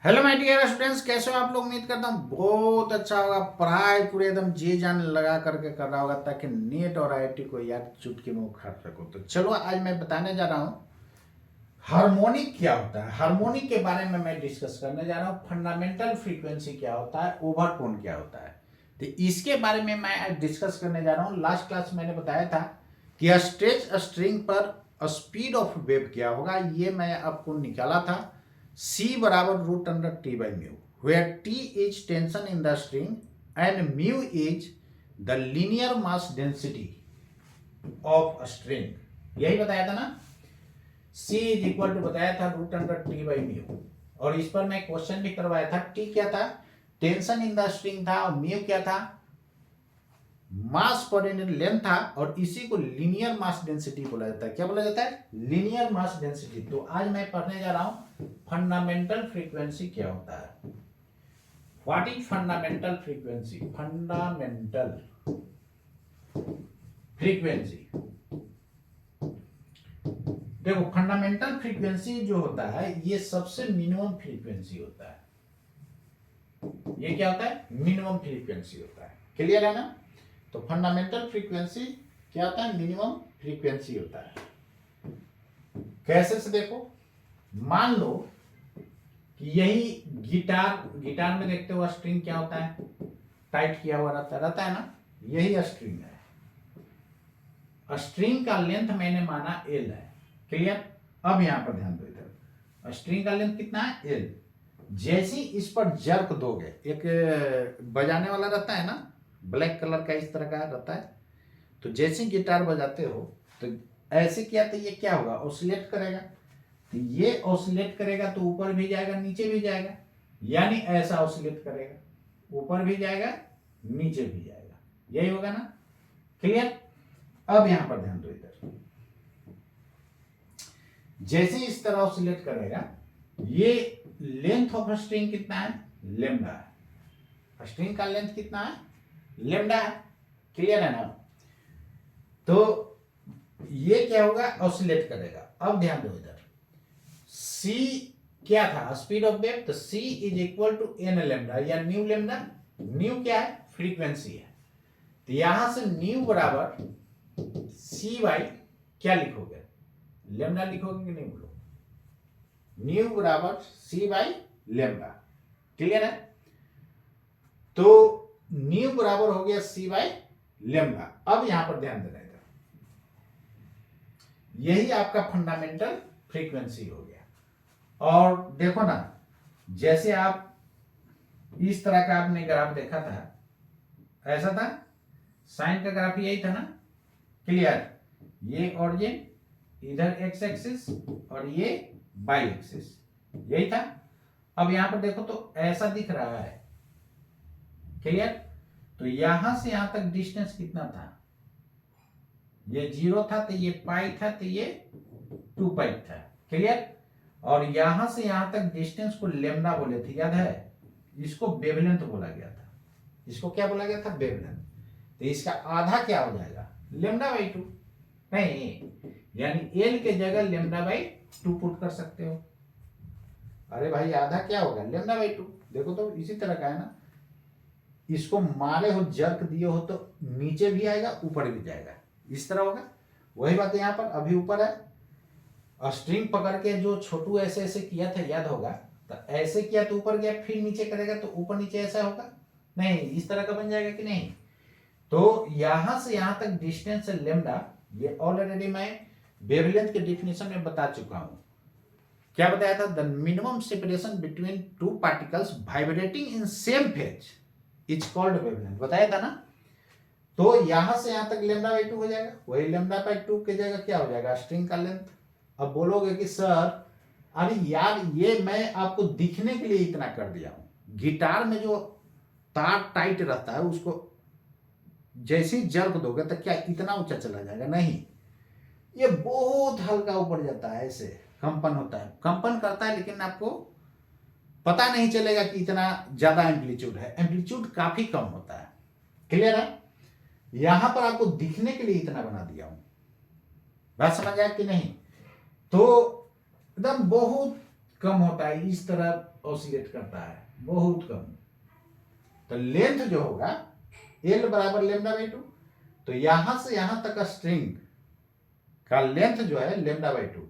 Hello my dear students, कैसे हो आप लोग। उम्मीद करता हूँ बहुत अच्छा होगा। पढ़ाई पूरे एकदम जी जान लगा करके कर रहा होगा ताकि नीट और आईआईटी को यार चुटकी में उखाड़ सको। तो चलो आज मैं बताने जा रहा हूँ हार्मोनिक क्या होता है। हार्मोनिक के बारे में मैं डिस्कस करने जा रहा हूँ। फंडामेंटल फ्रीक्वेंसी क्या होता है, ओवरटोन क्या होता है, तो इसके बारे में मैं आज डिस्कस करने जा रहा हूँ। लास्ट क्लास मैंने बताया था कि स्ट्रेच स्ट्रिंग पर स्पीड ऑफ वेव क्या होगा, ये मैं आपको निकाला था। C बराबर root under T by mu, where T is tension in the string and mu is the linear mass density of string. यही बताया था ना। C इज इक्वल टू बताया था root under T by mu, और इस पर मैं क्वेश्चन भी करवाया था। टी क्या था, टेंशन इन द स्ट्रिंग था, और म्यू क्या था, मास पर यूनिट लेंथ था, और इसी को लीनियर मास डेंसिटी बोला जाता है। क्या बोला जाता है, लीनियर मास डेंसिटी। तो आज मैं पढ़ने जा रहा हूं फंडामेंटल फ्रीक्वेंसी क्या होता है। What is fundamental frequency. Fundamental frequency, देखो फंडामेंटल फ्रीक्वेंसी जो होता है ये सबसे मिनिमम फ्रीक्वेंसी होता है। ये क्या होता है, मिनिमम फ्रीक्वेंसी होता है। क्लियर है ना। तो फंडामेंटल फ्रीक्वेंसी क्या होता है, मिनिमम फ्रीक्वेंसी होता है। कैसे से देखो, मान लो कि यही गिटार में देखते हो स्ट्रिंग क्या होता है, टाइट किया हुआ रहता है ना। यही स्ट्रिंग है। स्ट्रिंग का लेंथ मैंने माना एल है। क्लियर। अब यहां पर ध्यान दो, इधर स्ट्रिंग का लेंथ कितना है, एल। जैसे इस पर जर्क दोगे, एक बजाने वाला रहता है ना, ब्लैक कलर का इस तरह का रहता है। तो जैसे गिटार बजाते हो तो ऐसे किया तो ये क्या होगा, ऑसिलेट करेगा। तो ये ऑसिलेट करेगा तो ऊपर भी जाएगा नीचे भी जाएगा, यानी ऐसा ऑसिलेट करेगा, ऊपर भी जाएगा नीचे भी जाएगा। यही होगा ना। क्लियर। अब यहां पर ध्यान दो, इधर जैसे इस तरह ऑसिलेट करेगा, ये लेंथ ऑफ स्ट्रिंग कितना है, लेमडा है। स्ट्रिंग का लेंथ कितना है, लेमडा है। क्लियर है ना। तो ये क्या होगा, ऑसिलेट करेगा। अब ध्यान दो, इधर C क्या था, स्पीड ऑफ वेव। तो C is equal to n lambda या न्यू लेमडा। न्यू क्या है, फ्रीक्वेंसी है। तो यहां से न्यू बराबर C बाई क्या लिखोगे, लेमडा लिखोगे कि नहीं बोलो। न्यू बराबर C बाई लेमडा। क्लियर है। तो न्यू बराबर हो गया C बाई लेमडा। अब यहां पर ध्यान देना, यही आपका फंडामेंटल फ्रीक्वेंसी हो गया। और देखो ना, जैसे आप इस तरह का आपने ग्राफ देखा था, ऐसा था, साइन का ग्राफ यही था ना। क्लियर। ये ऑरिजिन, इधर एक्स एक्सिस और ये वाई एक्सिस, यही था। अब यहां पर देखो तो ऐसा दिख रहा है। क्लियर। तो यहां से यहां तक डिस्टेंस कितना था, ये 0 था तो ये पाई था, तो ये 2 पाई था। क्लियर। और यहां से यहां तक डिस्टेंस को लेमडा बोले थे, याद है। इसको वेवलेंथ बोला गया था। इसको क्या बोला गया था, वेवलेंथ। तो इसका आधा क्या हो जाएगा, लेमडा बाई 2। नहीं, यानी एल के जगह लेमडा बाई 2 पुट कर सकते हो। अरे भाई आधा क्या होगा, लेमडा बाई 2। देखो तो इसी तरह का है ना। इसको मारे हो, जर्क दिए हो तो नीचे भी आएगा ऊपर भी जाएगा, इस तरह होगा। वही बात यहां पर, अभी ऊपर है, स्ट्रिंग पकड़ के जो छोटू ऐसे ऐसे किया था, याद होगा। तो ऐसे किया तो ऊपर गया, फिर नीचे करेगा तो ऊपर नीचे ऐसा होगा। नहीं, इस तरह का बन जाएगा कि नहीं। तो यहां से यहां तक डिस्टेंस है लेमडा। ये ऑलरेडी मैं वेवलेंथ के डिफिनेशन में बता चुका हूं। क्या बताया था, the minimum separation between two particles vibrating in same phase is called wavelength, बताया था ना। तो यहां से यहां तक लेमडा बाई 2 हो जाएगा, वही लेमडा बाई 2 की जगह क्या हो जाएगा, स्ट्रिंग का लेंथ। अब बोलोगे कि सर अरे यार ये मैं आपको दिखने के लिए इतना कर दिया हूं। गिटार में जो तार टाइट रहता है उसको जैसे ही जर्क दोगे तो क्या इतना ऊंचा चला जाएगा, नहीं, ये बहुत हल्का ऊपर जाता है, ऐसे कंपन होता है, कंपन करता है, लेकिन आपको पता नहीं चलेगा कि इतना ज्यादा एम्पलीट्यूड है। एम्पलीट्यूड काफी कम होता है। क्लियर है। यहां पर आपको दिखने के लिए इतना बना दिया हूं, बात समझ आया कि नहीं। तो एकदम बहुत कम होता है, इस तरह ऑसिलेट करता है, बहुत कम। तो लेंथ जो होगा L बराबर लेमडा बाई 2, तो यहां से यहां तक स्ट्रिंग का लेंथ जो है लेमडा बाई 2,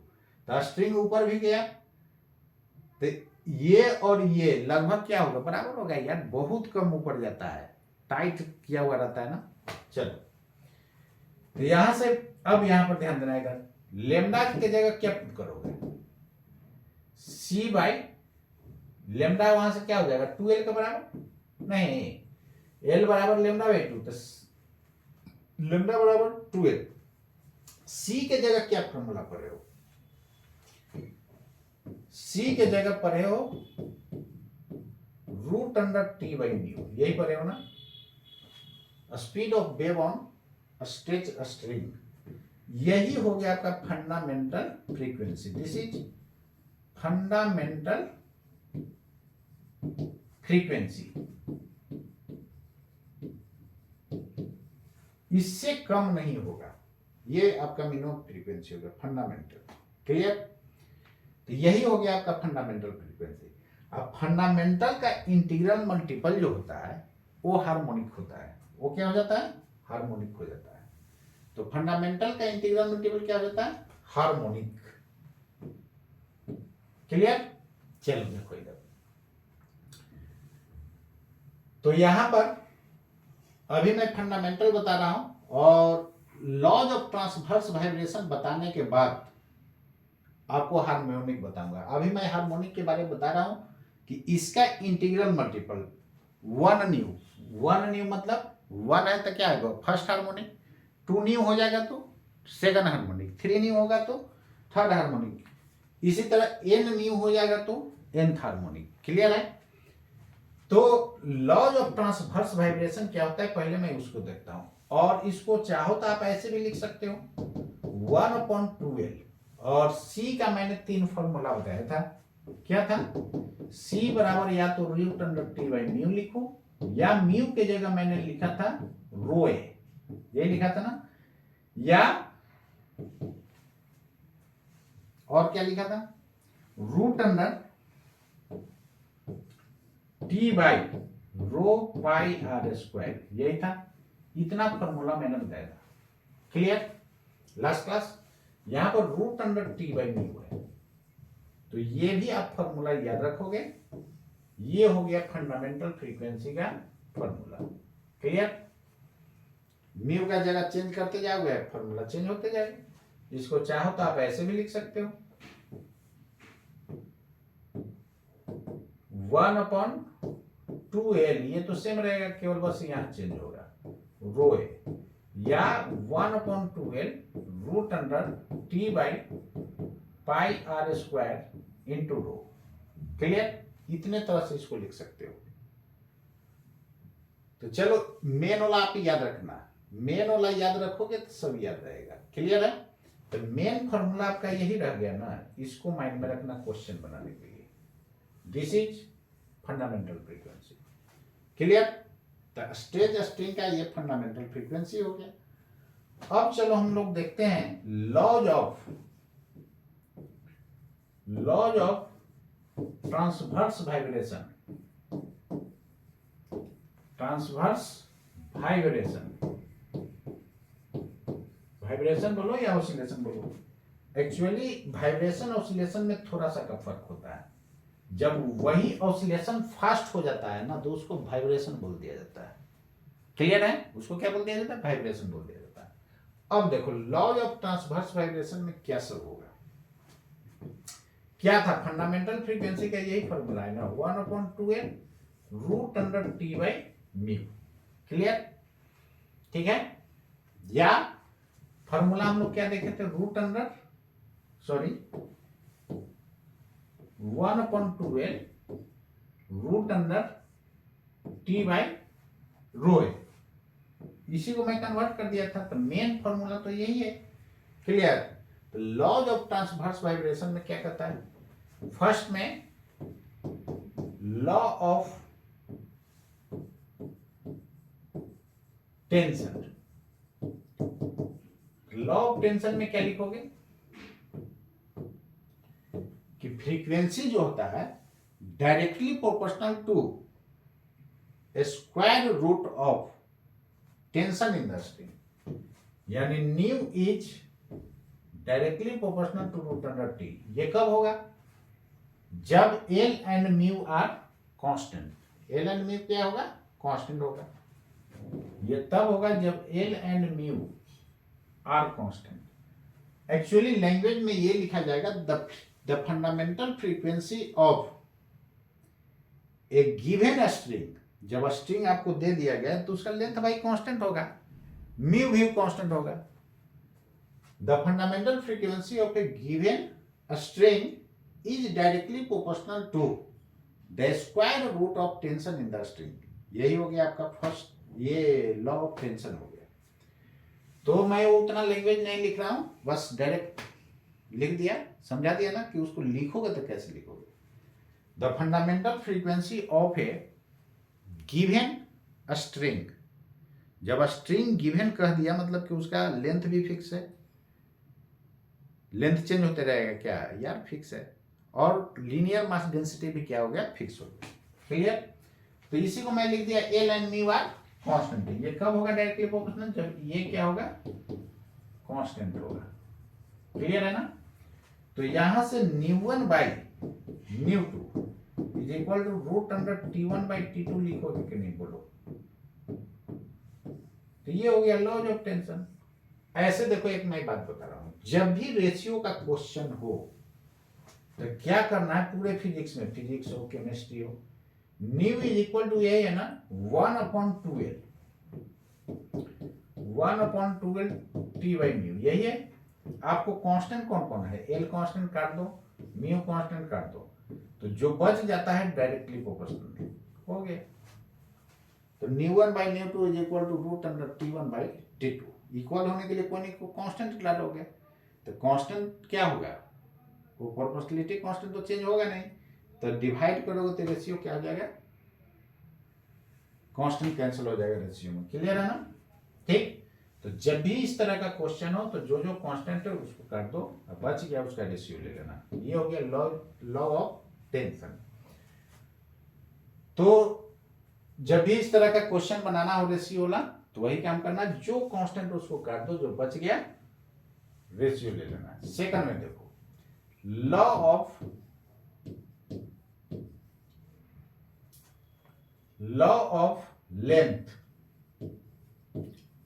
तो स्ट्रिंग ऊपर भी गया, तो ये और ये लगभग क्या होगा, बराबर होगा यार, बहुत कम ऊपर जाता है, टाइट किया हुआ रहता है ना। चलो, तो यहां से अब यहां पर ध्यान देना है, लेमडा की जगह क्या पुट करोगे, C बाई लेमडा, वहां से क्या हो जाएगा 2L के बराबर, नहीं L बराबर लेमडा बाई 2, तो लेमडा बराबर 2L। C के जगह क्या फॉर्मूला पढ़े हो, C के जगह पढ़े हो root under T by nu, यही पढ़े हो ना, speed of wave on stretch string, यही हो गया आपका fundamental frequency. This is fundamental frequency, इससे कम नहीं होगा, ये आपका मिनिमम फ्रीक्वेंसी होगा फंडामेंटल। क्लियर, तो यही हो गया आपका फंडामेंटल फ्रीक्वेंसी। अब फंडामेंटल का इंटीग्रल मल्टीपल जो होता है वो हार्मोनिक होता है, वो क्या हो जाता है, हार्मोनिक हो जाता है। तो फंडामेंटल का इंटीग्रल मल्टीपल क्या हो जाता है, हार्मोनिक। क्लियर, चलो देखो इधर, तो यहां पर अभी मैं फंडामेंटल बता रहा हूं और लॉज ऑफ ट्रांसवर्स वाइब्रेशन बताने के बाद आपको हार्मोनिक बताऊंगा। अभी मैं हार्मोनिक के बारे में बता रहा हूं कि इसका इंटीग्रल मल्टीपल 1 न्यू मतलब 1 है तो क्या आएगा फर्स्ट हार्मोनिक, 2 न्यू हो जाएगा तो सेकंड हार्मोनिक, 3 न्यू होगा तो थर्ड हार्मोनिक, इसी तरह n न्यू हो जाएगा तो nth हार्मोनिक। क्लियर है, तो लॉज ऑफ ट्रांसवर्स वाइब्रेशन क्या होता है पहले मैं उसको देखता हूं, और इसको चाहो तो आप ऐसे भी लिख सकते हो 1/2L, और C का मैंने 3 फॉर्मूला बताया था, क्या था, C बराबर या तो root under T by mu लिखो, या म्यू के जगह मैंने लिखा था रो ए, ये लिखा था ना, या और क्या लिखा था root under T by rho pi are square, यही था, इतना फॉर्मूला मैंने बताया था। क्लियर, लास्ट क्लास, यहां पर root under T by mu है, तो ये भी आप फॉर्मूला याद रखोगे, ये हो गया फंडामेंटल फ्रीक्वेंसी का फॉर्मूला। क्लियर, म्यू का जगह चेंज करते जाओगे फॉर्मूला चेंज होते जाएगा, इसको चाहो तो आप ऐसे भी लिख सकते हो 1/2L, ये तो सेम रहेगा, केवल बस यहां चेंज होगा रो ए, या 1/2L root under T by pi are square into rho. Clear, इतने तरह से इसको लिख सकते हो। तो चलो मेन वाला आप याद रखना, मेन वाला याद रखोगे तो सब याद रहेगा। क्लियर है, तो मेन फॉर्मूला आपका यही रह गया ना, इसको माइंड में रखना क्वेश्चन बनाने के लिए। This is fundamental frequency. Clear, तो स्ट्रेच स्ट्रिंग का ये फंडामेंटल फ्रीक्वेंसी हो गया। अब चलो हम लोग देखते हैं laws of transverse vibration, vibration बोलो या ऑसिलेशन बोलो, एक्चुअली वाइब्रेशन ऑसिलेशन में थोड़ा सा का फर्क होता है। जब वही ऑसिलेशन फास्ट हो जाता है ना तो उसको वाइब्रेशन बोल दिया जाता है। क्लियर है, उसको क्या बोल दिया जाता है, वाइब्रेशन बोल दिया जाता है। अब देखो लॉज ऑफ ट्रांसवर्स वाइब्रेशन में क्या सब होगा, क्या था, फंडामेंटल फ्रीक्वेंसी का यही फॉर्मूला है ना, 1/2L root under T by mu. Clear, ठीक है, या फॉर्मूला हम लोग क्या देखे थे, root under 1/2L root under T by rho A, इसी को मैं कन्वर्ट कर दिया था, तो मेन फॉर्मूला तो यही है। क्लियर, तो लॉज ऑफ ट्रांसवर्स वाइब्रेशन में क्या कहता है, फर्स्ट में law of tension, law of tension में क्या लिखोगे कि फ्रीक्वेंसी जो होता है directly proportional to square root of tension in the string, यानी nu is directly proportional to root under T. ये कब होगा? जब L and mu are constant. L and mu क्या होगा? कांस्टेंट होगा। ये तब होगा जब L and mu are constant. Actually language में ये लिखा जाएगा the fundamental frequency of a given string. जब स्ट्रिंग आपको दे दिया गया तो उसका लेंथ भाई कांस्टेंट होगा, म्यू भी कांस्टेंट होगा। The fundamental frequency of a given string is directly proportional to the square root of tension in the string. यही हो गया आपका फर्स्ट, ये लॉ ऑफ टेंशन हो गया। तो मैं उतना लैंग्वेज नहीं लिख रहा हूं, बस डायरेक्ट लिख दिया, समझा दिया ना कि उसको लिखोगे तो कैसे लिखोगे। The fundamental frequency of a given string. जब स्ट्रिंग गिवन कह दिया मतलब कि उसका लेंथ भी फिक्स है, लेंथ चेंज होते रहेगा क्या यार, फिक्स है। और लीनियर मास डेंसिटी भी क्या हो गया, फिक्स हो गया। क्लियर? तो इसी को मैं लिख दिया L and mu are constant. ये कब होगा डायरेक्टली प्रोपोर्शनल? जब ये क्या होगा, कांस्टेंट होगा। क्लियर है ना? तो यहां से न्यू1 बाई न्यू2 is equal to root under T1 by T2 लिखोगे कि नहीं बोलो? तो ये हो गया लॉज ऑफ टेंशन। ऐसे देखो, एक मैं बात बता रहा हूं, जब भी रेशियो का क्वेश्चन हो तो क्या करना है पूरे फिजिक्स में, फिजिक्स हो केमिस्ट्री हो, न्यू इज इक्वल टू ये है ना 1/2L, 1/2L T by mu. यही है। आपको कांस्टेंट कौन कौन है? एल कांस्टेंट काट दो, म्यू कांस्टेंट काट दो, तो जो बच जाता है डायरेक्टली प्रोपोर्शनल हो गया। तो न्यू1 बाई न्यू2 is equal to root under T1 by T2। Equal होने के लिए कोई नहीं कांस्टेंट डालोगे, तो कांस्टेंट क्या होगा, वो प्रोपोर्शनलिटी कांस्टेंट तो चेंज होगा नहीं, तो डिवाइड करोगे तो रेशियो क्या हो जाएगा, कांस्टेंट कैंसिल हो जाएगा रेशियो में। क्लियर है ना? ठीक। तो जब भी इस तरह का क्वेश्चन हो तो जो जो कांस्टेंट है उसको काट दो, अब बच गया उसका रेशियो ले लेना। ये हो गया लॉ ऑफ टेंशन। तो जब भी इस तरह का क्वेश्चन बनाना हो रेशियो वाला, तो वही काम करना, जो कांस्टेंट उसको काट दो, जो बच गया रेशियो ले लेना। सेकंड में देखो, लॉ ऑफ लेंथ।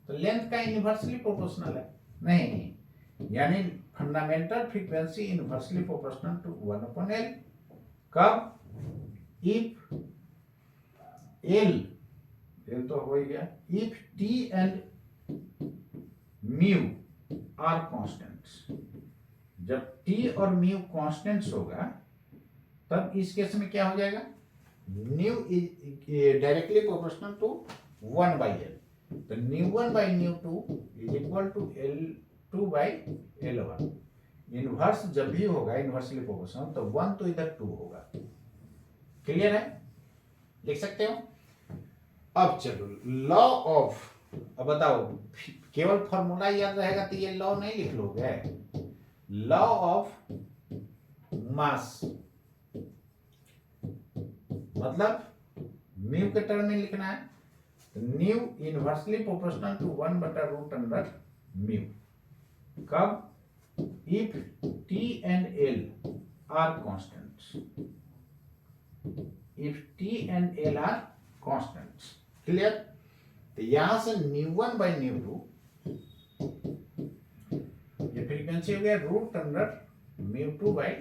तो लेंथ का इनवर्सली प्रोपोर्शनल है नहीं, यानी fundamental frequency inversely proportional to 1/L। कब? इफ एल तो हो ही गया, if T and mu are constants. जब टी और म्यू कांस्टेंट्स होगा तब इस केस में क्या हो जाएगा, nu is directly proportional to 1/L। तो न्यू1 बाई न्यू2 is equal to L2 by L1। Inverse जब भी होगा इनवर्सली प्रोपोर्शनल तो 1 तो इधर 2 होगा। क्लियर है? लिख सकते हो? अब चलो लॉ ऑफ, अब बताओ, केवल फॉर्मूला याद रहेगा तो ये लॉ नहीं लिख लोगे। लॉ ऑफ मास मतलब म्यू के टर्म में लिखना है, न्यू इनवर्सली प्रोपोर्शनल टू 1/√म्यू। कब? If T and L R constants, if T and L R constants. Clear? तो यहां से न्यू1 बाई न्यू2, ये फ्रीक्वेंसी हो गया √μ2 बाई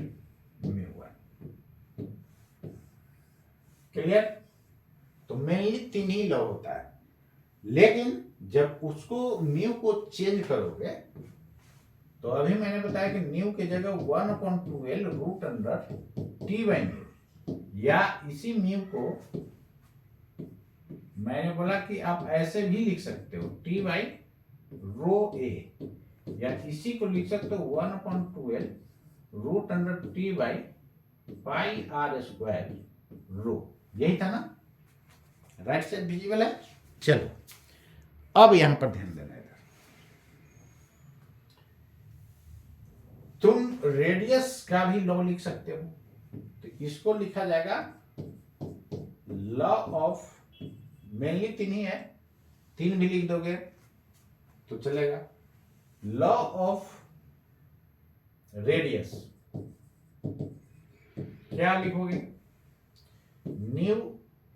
μ1। क्लियर? तो मेनली 3 ही लॉ होता है, लेकिन जब उसको म्यू को चेंज करोगे तो अभी मैंने बताया कि न्यू की जगह 1/2L √T बाई म्यू, या इसी म्यू को मैंने बोला कि आप ऐसे भी लिख सकते हो T बाई रो ए, या इसी को लिख सकते हो 1/2L √T by pi are square rho. यही था ना? राइट साइड विजिबल है? चलो अब यहां पर ध्यान देना है, तुम रेडियस का भी लॉ लिख सकते हो। तो इसको लिखा जाएगा लॉ ऑफ, मेनली तीन ही है, तीन भी लिख दोगे तो चलेगा। लॉ ऑफ रेडियस क्या लिखोगे? Nu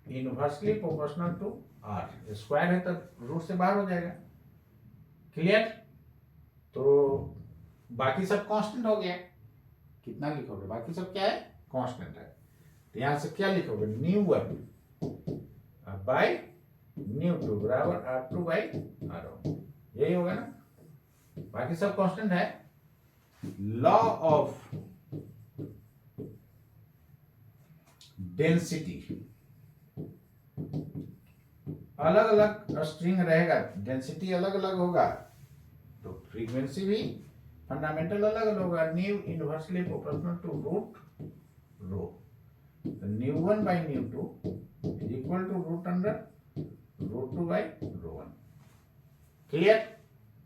inversely proportional to r, square है तो रूट से बाहर हो जाएगा। क्लियर? तो बाकी सब कांस्टेंट हो गया। कितना लिखोगे? बाकी सब क्या है? कांस्टेंट है। तो यहां से क्या लिखोगे? Nu one by nu two बराबर R two by R one, यही होगा ना। बाकी सब कांस्टेंट है। लॉ ऑफ डेंसिटी, अलग अलग स्ट्रिंग रहेगा, डेंसिटी अलग अलग होगा, तो फ्रीक्वेंसी भी फंडामेंटल अलग अलग होगा। Nu inversely proportional to root rho, nu one by nu two is equal to root under root two by rho one. Clear?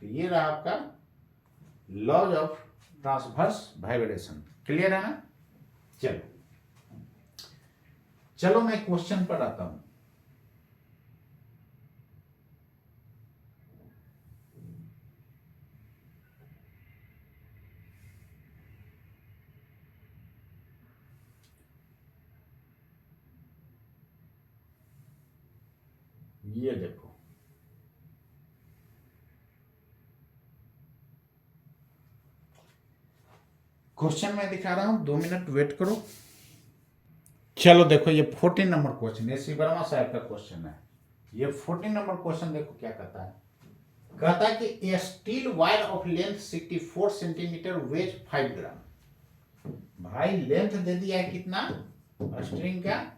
तो ये रहा आपका laws of transverse vibration. Clear है ना? चलो मैं क्वेश्चन पर आता हूं। ये देखो, क्वेश्चन मैं दिखा रहा हूं, 2 मिनट वेट करो। चलो देखो, ये 14 नंबर क्वेश्चन, ये श्री वर्मा साहब का क्वेश्चन है। ये 14 नंबर क्वेश्चन देखो क्या कहता है। कहता है कि a steel wire of length 64 centimetre, weight 5 gram. भाई लेंथ दे दिया है कितना स्ट्रिंग का?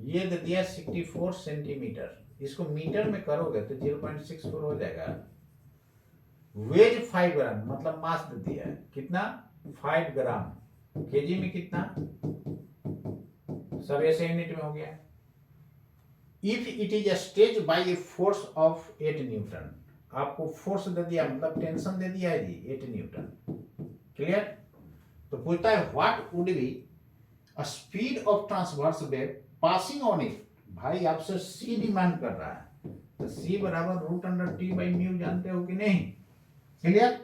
ये दे दिया 64 सेंटीमीटर। इसको मीटर में करोगे तो 0.64 हो जाएगा। वेट 5 ग्राम, मतलब मास दे दिया है कितना? 5 ग्राम। केजी में कितना? सब ऐसे यूनिट में हो गया। If it is stage by a force of 8 Newton, आपको फोर्स दे दिया, मतलब टेंशन दे दिया है जी 8 न्यूटन। क्लियर? तो पूछता है what would be speed of transverse wave passing on it. भाई आपसे सी डिमांड कर रहा है, तो सी बराबर root under T by mu जानते हो कि नहीं? क्लियर?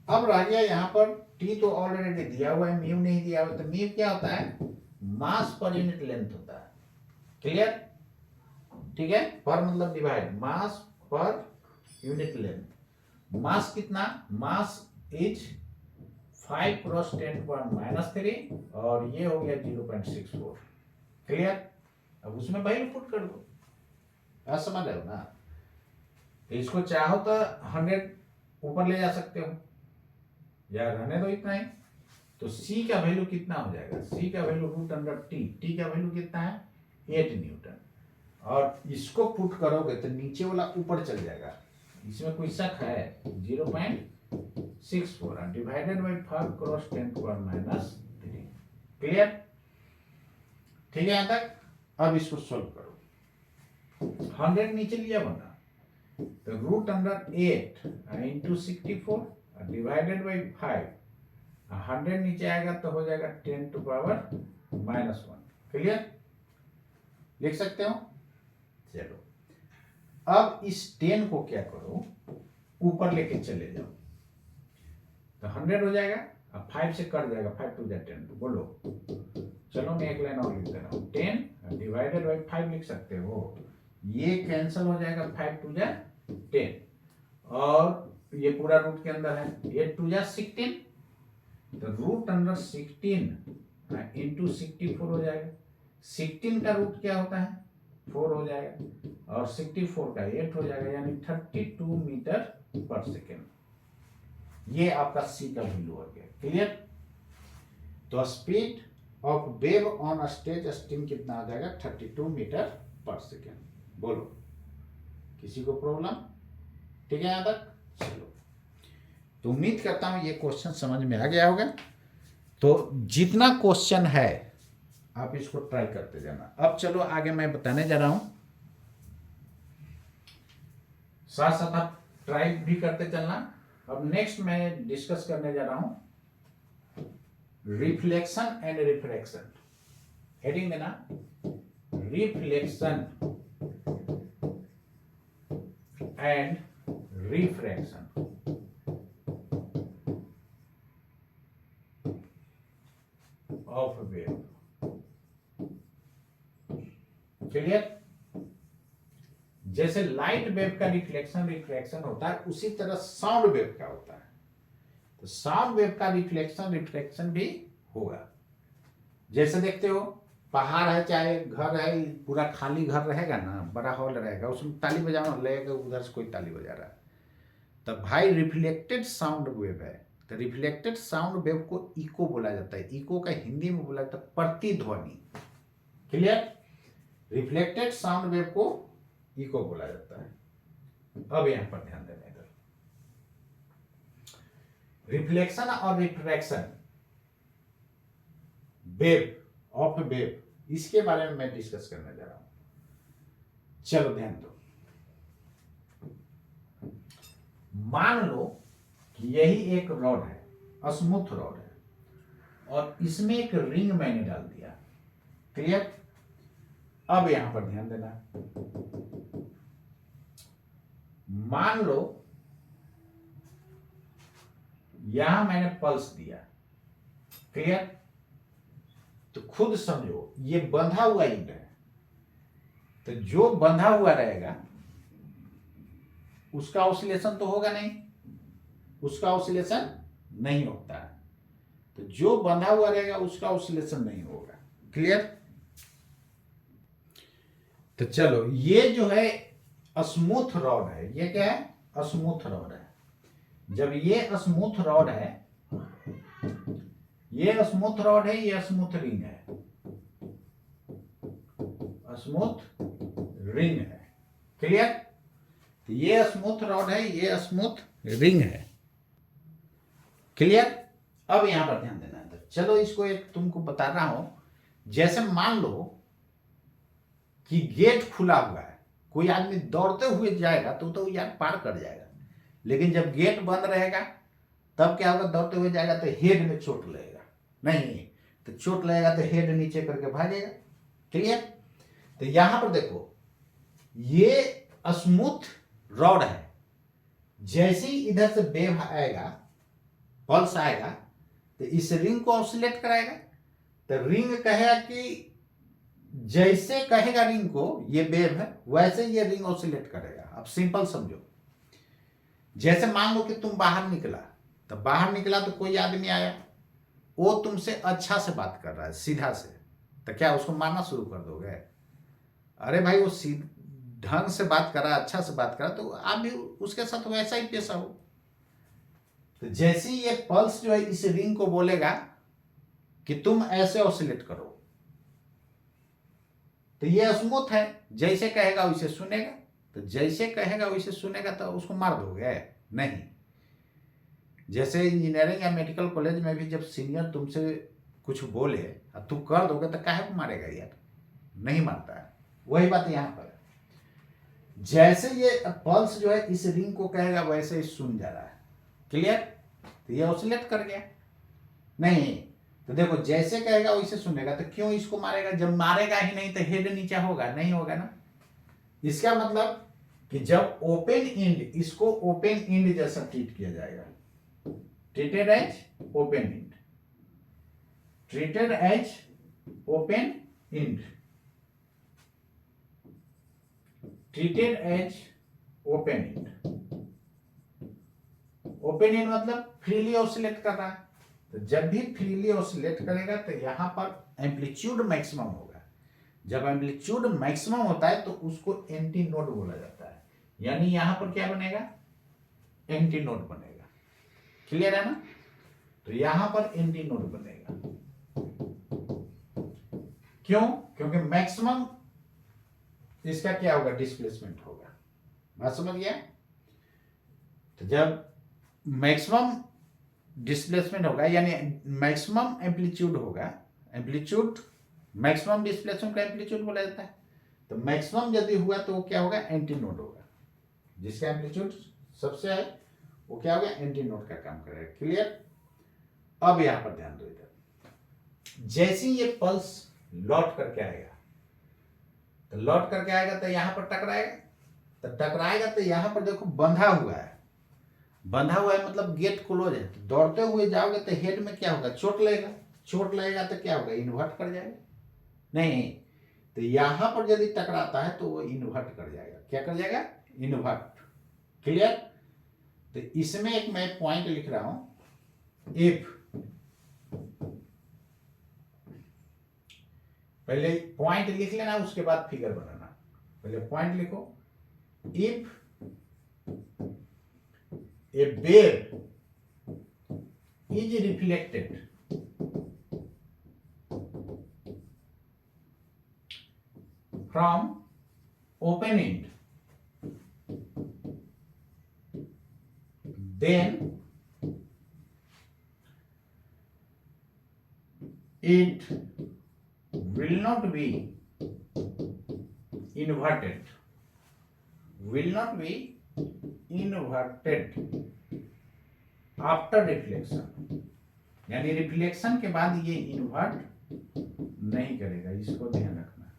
अब रह गया यहाँ पर टी तो ऑलरेडी दिया हुआ है, म्यू नहीं दिया हुआ। तो म्यू क्या होता है? मास पर यूनिट लेंथ होता है। क्लियर? ठीक है? पर मतलब डिवाइड, मास पर यूनिट लेंथ। मास कितना? मास इज 5 क्रॉस 10⁻³ और ये हो गया 0.64। क्लियर? अब उसमें वैल्यू पुट कर दो, आप समझ रहे हो ना? तो इसको चाहो तो 100 ऊपर ले जा सकते हो, या रहने दो इतना ही। तो C का वैल्यू कितना हो जाएगा? C का वैल्यू रूट अंडर टी का वैल्यू कितना है? 8 न्यूटन। और इसको पुट करोगे तो नीचे वाला ऊपर चल जाएगा। इसमें कोई शक है? 0.64 डिवाइडेड बाई 5 क्रॉस 10⁻³ क्लियर? ठीक है यहां तक? अब इसको सोल्व करो। 100 नीचे लिया बना, तो root under 8 into 64 divided by 5, 100 नीचे आएगा तो हो जाएगा 10⁻⁻1। क्लियर? लिख सकते हो? चलो अब इस 10 को क्या करो, ऊपर लेके चले जाओ, तो 100 हो जाएगा। अब 5 से कट जाएगा, 5 टू 10। बोलो, चलो मैं एक लाइन और लिख दे रहा हूँ। 10 डिवाइडेड बाई 5 लिख सकते हो, ये कैंसिल हो जाएगा, 5 टू 10 और ये पूरा रूट के अंदर है, 8 टू 16, तो रूट अंडर 16 इंटू 64 हो जाएगा। 16 का रूट क्या होता है? 4 हो जाएगा, और 64 का 8 हो जाएगा, यानी 32 मीटर पर सेकेंड। ये आपका सी का वैल्यू हो गया। क्लियर? तो speed of wave on stage string कितना आ जाएगा? 32 मीटर पर सेकेंड। बोलो, किसी को प्रॉब्लम? ठीक है यहां तक? चलो, तो उम्मीद करता हूं ये क्वेश्चन समझ में आ गया होगा। तो जितना क्वेश्चन है आप इसको ट्राई करते जाना। अब चलो आगे मैं बताने जा रहा हूं, साथ साथ आप ट्राई भी करते चलना। अब नेक्स्ट मैं डिस्कस करने जा रहा हूं रिफ्लेक्शन एंड रिफ्रैक्शन, हेडिंग देना reflection and refraction of wave. Clear? जैसे लाइट वेव का रिफ्लेक्शन रिफ्रैक्शन होता है, उसी तरह साउंड वेव का होता है। तो साउंड वेव का रिफ्लेक्शन रिफ्रैक्शन भी होगा। जैसे देखते हो पहाड़ है, चाहे घर है, पूरा खाली घर रहेगा ना, बड़ा हॉल रहेगा, उसमें ताली बजाना लगेगा, उधर से कोई ताली बजा रहा है, तब भाई रिफ्लेक्टेड साउंड वेव है। तो रिफ्लेक्टेड साउंड वेव को इको बोला जाता है। इको का हिंदी में बोला जाता है प्रतिध्वनि। क्लियर? रिफ्लेक्टेड साउंड वेव को इको बोला जाता है। अब यहां पर ध्यान देना, इधर रिफ्लेक्शन और रिफ्रैक्शन वेव ऑफ वेव, इसके बारे में मैं डिस्कस करने जा रहा हूं। चलो ध्यान दो। मान लो कि यही एक रॉड है, स्मूथ रॉड है, और इसमें एक रिंग मैंने डाल दिया। क्लियर? अब यहां पर ध्यान देना। मान लो यहां मैंने पल्स दिया। क्लियर? तो खुद समझो ये बंधा हुआ इंड है, तो जो बंधा हुआ रहेगा उसका ऑसिलेशन तो होगा नहीं, उसका ऑसिलेशन नहीं होता है। तो जो बंधा हुआ रहेगा उसका ऑसिलेशन नहीं होगा। क्लियर? तो चलो, ये जो है स्मूथ रॉड है, ये क्या है? स्मूथ रॉड है। जब ये स्मूथ रॉड है, ये स्मूथ रॉड है, ये स्मूथ रिंग है, स्मूथ रिंग है। क्लियर? तो ये स्मूथ रॉड है, ये स्मूथ रिंग है। क्लियर? अब यहां पर ध्यान देना है। चलो इसको एक तुमको बता रहा हूं। जैसे मान लो कि गेट खुला हुआ है, कोई आदमी दौड़ते हुए जाएगा तो यार पार कर जाएगा, लेकिन जब गेट बंद रहेगा तब क्या होगा? दौड़ते हुए जाएगा तो हेड में चोट लगेगा, नहीं तो चोट लगेगा तो हेड नीचे करके भागेगा। क्लियर? तो यहां पर देखो, ये स्मूथ रॉड है, जैसे ही इधर से वेव आएगा, पल्स आएगा, तो इस रिंग को ऑसिलेट कराएगा। तो रिंग कहेगा कि जैसे कहेगा रिंग को ये वेव है, वैसे ये रिंग ऑसिलेट करेगा। अब सिंपल समझो, जैसे मान लो कि तुम बाहर निकला, तो बाहर निकला तो कोई आदमी आया, वो तुमसे अच्छा से बात कर रहा है, सीधा से, तो क्या उसको मारना शुरू कर दोगे? अरे भाई वो ढंग से बात कर रहा है, अच्छा से बात कर रहा है, तो आप भी उसके साथ वैसा ही पेश आओ। तो जैसे ही ये पल्स जो है इस रिंग को बोलेगा कि तुम ऐसे ऑसिलेट करो, तो ये स्मूथ है, जैसे कहेगा वैसे सुनेगा। तो जैसे कहेगा वैसे सुनेगा, तो उसको मार दोगे? नहीं। जैसे इंजीनियरिंग या मेडिकल कॉलेज में भी जब सीनियर तुमसे कुछ बोले और तुम कर दोगे, तो काहे को मारेगा यार? नहीं मारता है। वही बात यहां पर, जैसे ये पल्स जो है इस रिंग को कहेगा वैसे ही सुन जा रहा है। क्लियर? तो ये ऑसिलेट कर गया। नहीं तो देखो, जैसे कहेगा वैसे सुनेगा, तो क्यों इसको मारेगा? जब मारेगा ही नहीं तो हेड नीचे होगा? नहीं होगा ना। इसका मतलब कि जब ओपन इंड, इसको ओपन इंड जैसा ट्रीट किया जाएगा, treated as open end, treated as open end, treated as open end. Open end मतलब फ्रीली ऑसिलेट कर रहा है। तो जब भी फ्रीली ऑसिलेट करेगा तो यहां पर एम्पलीट्यूड मैक्सिमम होगा। जब एम्पलीट्यूड मैक्सिमम होता है तो उसको एंटी नोड बोला जाता है, यानी यहां पर क्या बनेगा? एंटी नोड बनेगा। क्लियर है ना? तो यहां पर एंटी नोड बनेगा। क्यों? क्योंकि मैक्सिमम इसका क्या होगा? डिस्प्लेसमेंट होगा। बात समझ गया? तो जब मैक्सिमम डिस्प्लेसमेंट होगा, यानी मैक्सिमम एम्पलीट्यूड होगा, एम्पलीट्यूड मैक्सिमम डिस्प्लेसमेंट का एम्पलीट्यूड बोला जाता है। तो मैक्सिमम यदि हुआ तो वो क्या होगा? एंटी नोड होगा। जिसका एम्पलीट्यूड सबसे है वो क्या होगा? एंटी नोड का काम करेगा। क्लियर? अब यहां पर ध्यान दो, इधर जैसे ये पल्स लौट करके आएगा, तो लौट करके आएगा तो यहां पर टकराएगा, तो टकराएगा तो यहां पर देखो बंधा हुआ है, बंधा हुआ है मतलब गेट क्लोज है, तो दौड़ते हुए जाओगे तो हेड में क्या होगा, चोट लगेगा, चोट लगेगा तो क्या होगा, इन्वर्ट कर जाएगा, नहीं, तो यहां पर यदि टकराता है तो वो इन्वर्ट कर जाएगा, क्या कर जाएगा, इन्वर्ट। क्लियर। तो इसमें एक मैं पॉइंट लिख रहा हूं, इफ, पहले पॉइंट लिख लेना उसके बाद फिगर बनाना, पहले पॉइंट लिखो, if A wave is reflected from open end, then it will not be inverted, will not be inverted after reflection, यानी रिफ्लेक्शन के बाद ये इन्वर्ट नहीं करेगा, इसको ध्यान रखना,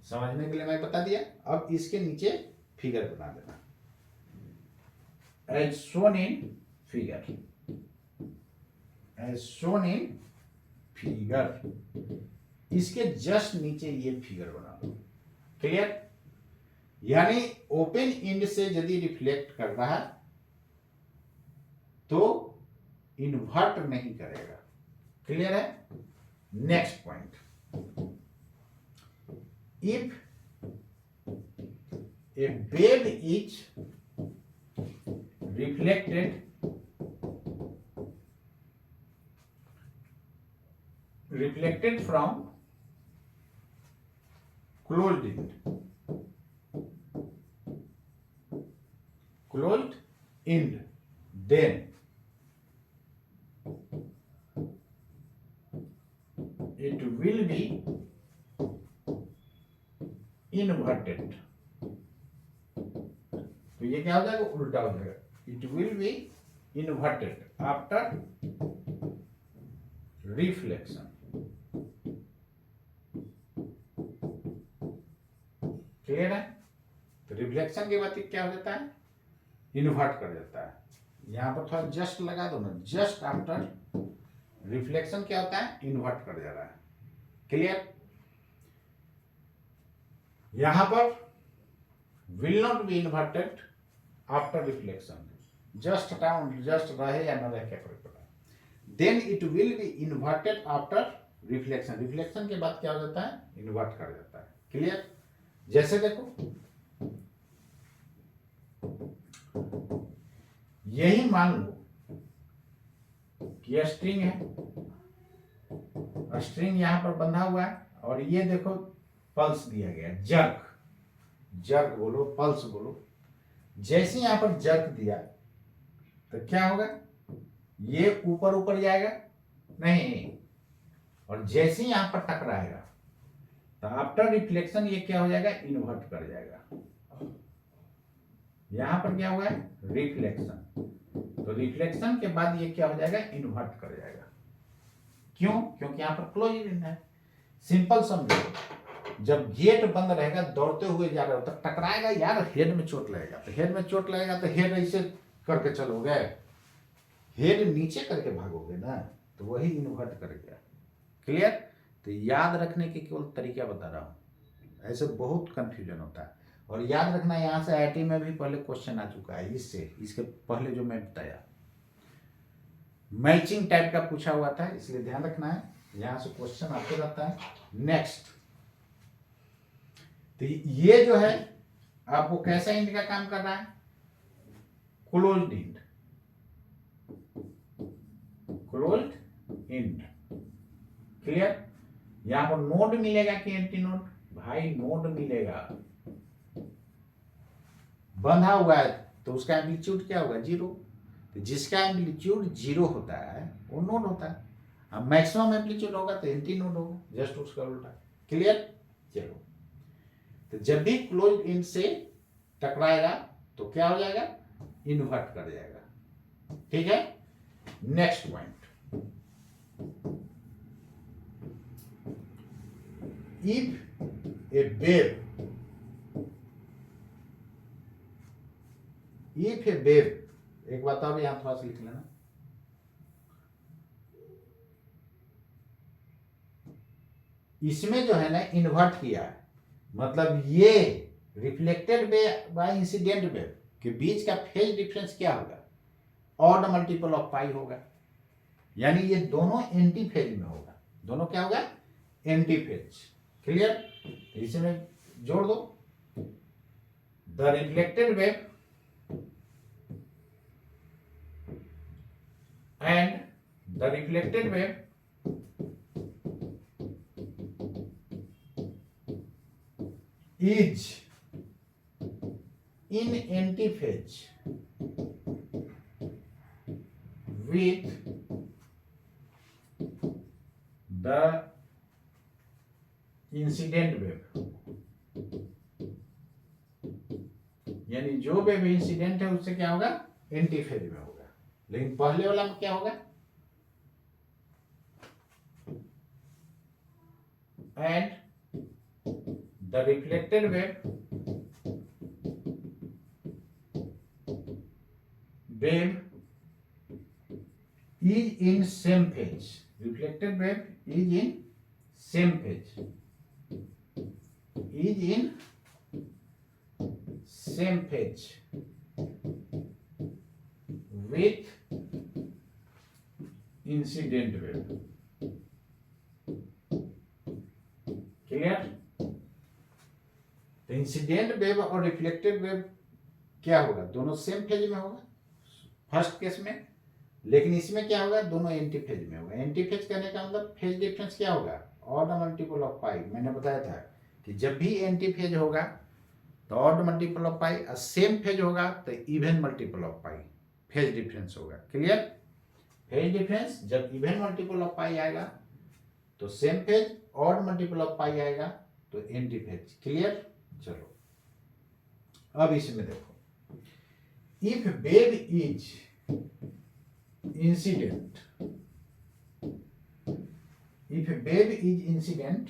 समझने के लिए मैं बता दिया। अब इसके नीचे फिगर बना देना, as shown in figure, as shown in figure, इसके जस्ट नीचे ये फिगर बना दो। क्लियर। यानी ओपन एंड से यदि रिफ्लेक्ट कर रहा है तो इन्वर्ट नहीं करेगा। क्लियर है। Next point, if A wave is reflected from closed end, then it will be inverted, तो ये क्या हो जाएगा, उल्टा हो जाएगा, it will be inverted after reflection। Clear है। तो रिफ्लेक्शन के बाद क्या हो जाता है, इन्वर्ट कर जाता है। यहां पर थोड़ा जस्ट लगा दो ना, जस्ट आफ्टर रिफ्लेक्शन क्या होता है, इन्वर्ट कर जा रहा है। क्लियर। यहां पर will not be inverted after reflection, just down, just रहे या न रहे क्या फर्क पड़ा, then it will be inverted after reflection, reflection के बाद क्या हो जाता है, इन्वर्ट कर जाता है। क्लियर। जैसे देखो यही मान लो कि स्ट्रिंग है, स्ट्रिंग यहां पर बंधा हुआ है, और ये देखो पल्स दिया गया, जर्क, जर्क बोलो, पल्स बोलो। जैसे यहां पर जर्क दिया तो क्या होगा, ये ऊपर ऊपर जाएगा नहीं, और जैसे यहां पर टकराएगा तो आफ्टर रिफ्लेक्शन ये क्या हो जाएगा, इन्वर्ट कर जाएगा। यहां पर क्या हुआ है, रिफ्लेक्शन, तो रिफ्लेक्शन के बाद ये क्या हो जाएगा, इन्वर्ट कर जाएगा। क्यों, क्योंकि यहां पर क्लोज है। सिंपल समझो, जब गेट बंद रहेगा, दौड़ते हुए जा रहे हो तो टकराएगा यार, हेड में चोट लगेगा, तो हेड में चोट लगेगा तो हेड ऐसे करके चलोगे, हेड नीचे करके भागोगे ना, तो वही इन्वर्ट कर गया। क्लियर। तो याद रखने के केवल तरीका बता रहा हूं, ऐसे बहुत कंफ्यूजन होता है। और याद रखना, यहां से आईआईटी में भी पहले क्वेश्चन आ चुका है इससे, इसके पहले जो मैं बताया मैचिंग टाइप का पूछा हुआ था, इसलिए ध्यान रखना है, यहां से क्वेश्चन आते रहता है। नेक्स्ट, तो ये जो है आपको कैसा एंड का काम कर रहा है, closed end, closed end. Clear. यहां पर नोड मिलेगा कि एंटी नोड, भाई नोड मिलेगा, बंधा हुआ है तो उसका एम्पलीट्यूड क्या होगा, जीरो, तो जिसका एम्पलीट्यूड जीरो होता है वो नोड होता है, अब मैक्सिमम एम्पलीट्यूड होगा तो एंटी नोड होगा, जस्ट उसका उल्टा। क्लियर। चलो, तो जब भी क्लोज एंड से टकराएगा तो क्या हो जाएगा, इन्वर्ट कर जाएगा। ठीक है। Next point, if A wave एक बात और यहां थोड़ा सा लिख लेना, इसमें जो है ना इन्वर्ट किया है, मतलब ये reflected wave by incident wave के बीच का फेज डिफरेंस क्या होगा, ऑड मल्टीपल ऑफ पाई होगा, यानी ये दोनों एंटी फेज में होगा, दोनों क्या होगा, एंटी फेज। क्लियर, इसमें जोड़ दो, the reflected wave and the reflected wave is in antiphase with the incident wave, यानी जो वेव इंसिडेंट है उससे क्या होगा, एंटीफेज में होगा। लेकिन पहले वाला में क्या होगा, and the reflected wave is in same phase, reflected wave is in same phase, is in same phase with incident wave। Clear, तो इंसिडेंट वेव और रिफ्लेक्टेड वेव क्या होगा, दोनों सेम फेज में होगा फर्स्ट केस में, लेकिन इसमें क्या होगा, दोनों एंटी फेज में होगा। एंटी फेज कहने का मतलब फेज डिफरेंस क्या होगा, ऑड मल्टीपल ऑफ पाई। मैंने बताया था कि जब भी एंटी फेज होगा तो ऑड मल्टीपल ऑफ पाई, और सेम फेज होगा तो even multiple of pi phase difference होगा। क्लियर, फेज डिफरेंस जब इवन मल्टीपल ऑफ पाई आएगा तो same phase, odd multiple of pi आएगा तो एंटी फेज। क्लियर, चलो अब इसमें देखो, if wave is incident, if wave is incident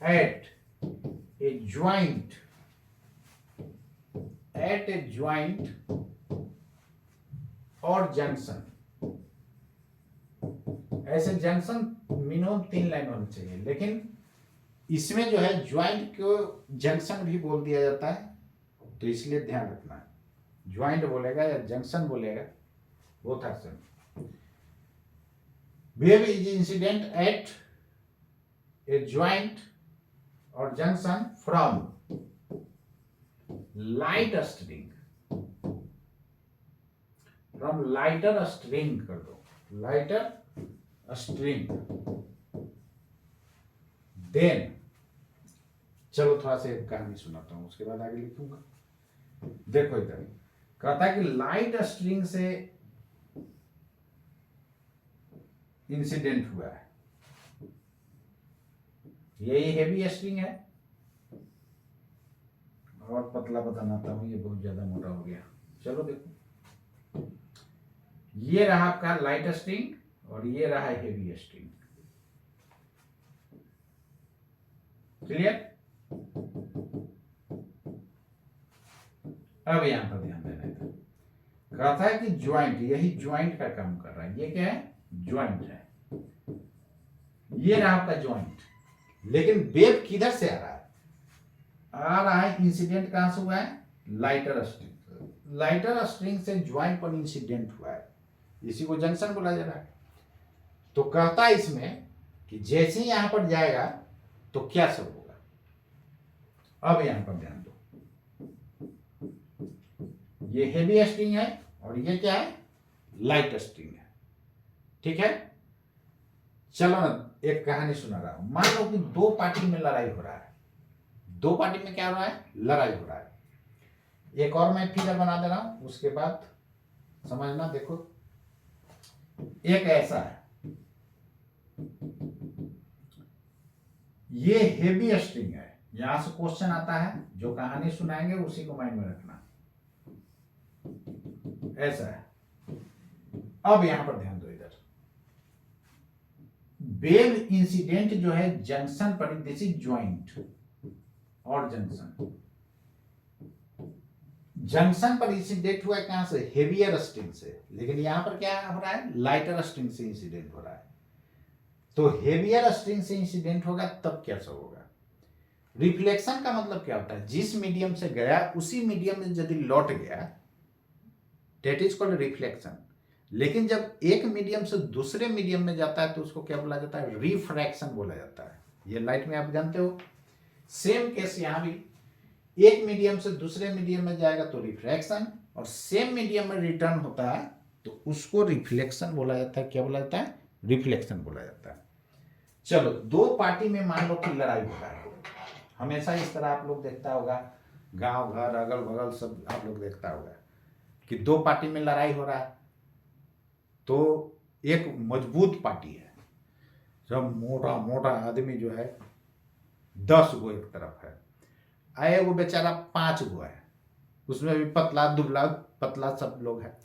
at a joint, at a joint और जंक्शन, ऐसे जंक्शन मिनिमम 3 लाइन होनी चाहिए, लेकिन इसमें जो है ज्वाइंट को जंक्शन भी बोल दिया जाता है, तो इसलिए ध्यान रखना, ज्वाइंट बोलेगा या जंक्शन बोलेगा, both are same. Wave is incident at a joint और junction from light string, from lighter string कर दो, लाइटर स्ट्रिंग। देन चलो थोड़ा सा एक कहानी सुनाता हूं, उसके बाद आगे लिखूंगा। देखो इधर कहता है कि लाइट स्ट्रिंग से इंसिडेंट हुआ है, यही हेवी स्ट्रिंग है, और पतला बताना हूं, ये बहुत ज्यादा मोटा हो गया। चलो देखो, ये रहा आपका लाइट स्ट्रिंग और ये रहा हेवी स्ट्रिंग। क्लियर, अब यहां पर ध्यान देना है, कहा था कि ज्वाइंट, यही ज्वाइंट का काम कर रहा है, ये क्या है, ज्वाइंट है, ये रहा आपका ज्वाइंट। लेकिन वेव किधर से आ रहा है, आ रहा है इंसिडेंट कहां से हुआ है, लाइटर स्ट्रिंग, लाइटर स्ट्रिंग से ज्वाइंट पर इंसिडेंट हुआ है, इसी को जंक्शन बोला जा रहा है। तो कहता है इसमें कि जैसे ही यहां पर जाएगा तो क्या सब होगा। अब यहां पर ध्यान दो, ये हेवी स्ट्रिंग है और ये क्या है, लाइट स्ट्रिंग है। ठीक है, चलो ना एक कहानी सुना रहा हूं। मान लो कि दो पार्टी में लड़ाई हो रहा है, दो पार्टी में क्या हो रहा है, लड़ाई हो रहा है। एक और मैं फिगर बना दे रहा हूं, उसके बाद समझना। देखो एक ऐसा है, ये हेवी स्ट्रिंग है, यहां से क्वेश्चन आता है, जो कहानी सुनाएंगे उसी को माइंड में रखना। ऐसा है, अब यहां पर ध्यान दो, इधर वेव इंसिडेंट जो है जंक्शन पर, दिस इज ज्वाइंट और जंक्शन, जंक्शन पर इंसिडेंट हुआ कहां से, हेवियर स्ट्रिंग से, लेकिन यहां पर क्या हो रहा है, लाइटर स्ट्रिंग से इंसिडेंट हो रहा है। तो हेवियर स्ट्रिंग से इंसिडेंट होगा तब कैसा होगा। रिफ्लेक्शन का मतलब क्या होता है, जिस मीडियम से गया उसी मीडियम में यदि लौट गया, डेट इज कॉल्ड रिफ्लेक्शन। लेकिन जब एक मीडियम से दूसरे मीडियम में जाता है तो उसको क्या बोला जाता है, रिफ्रैक्शन बोला जाता है। ये लाइट में आप जानते हो। सेम केस यहां भी, एक मीडियम से दूसरे मीडियम में जाएगा तो रिफ्रैक्शन, और सेम मीडियम में रिटर्न होता है तो उसको रिफ्लेक्शन बोला जाता है। क्या बोला जाता है, रिफ्लेक्शन बोला जाता है। चलो, दो पार्टी में मान लो कि लड़ाई हो रहा है, हमेशा इस तरह आप लोग देखता होगा, गांव घर अगल बगल सब आप लोग देखता होगा कि दो पार्टी में लड़ाई हो रहा है। तो एक मजबूत पार्टी है, जब मोटा मोटा आदमी जो है 10 गो एक तरफ है, आए वो बेचारा 5 गो है, उसमें भी पतला दुबला पतला सब लोग है।